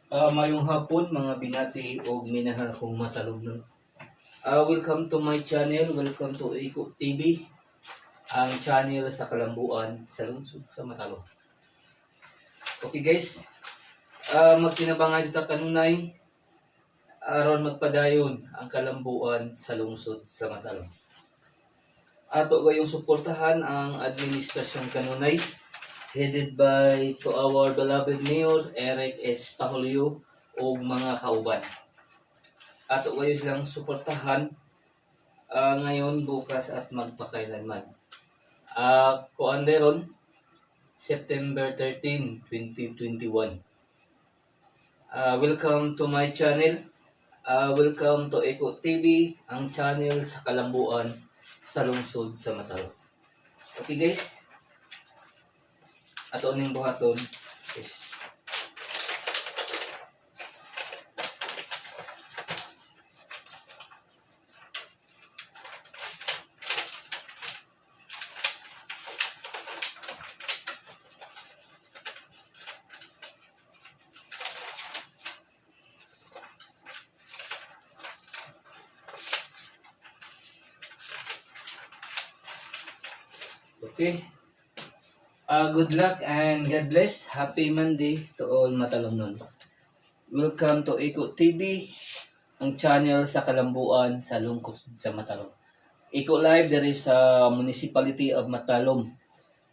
Mayong hapon mga binati o minahal kong matalugnon. Welcome to my channel, welcome to Iko TV, ang channel sa kalambuan sa lungsod sa Matalom. Okay guys, magtinabangan dito kanunay, aron magpadayon ang kalambuan sa lungsod sa Matalom. Ato gayong suportahan ang administrasyong kanunay, headed by to our beloved Mayor Eric S. Pahulio o mga kauban. Ato kayo silang suportahan ngayon, bukas at magpakailanman. Kuanderon, September 13, 2021. Welcome to my channel. Welcome to Eko TV, ang channel sa kalambuan sa lungsod sa Matalom. Okay guys, ato ning buhaton. Yes. Okay. Good luck and God bless. Happy Monday to all Matalomnon. Welcome to Iko TV, ang channel sa kalambuan sa lungsod sa Matalom. Iko Live, there is a municipality of Matalom,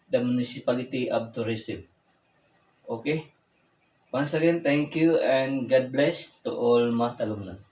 the municipality of tourism. Okay? Once again, thank you and God bless to all Matalomnon.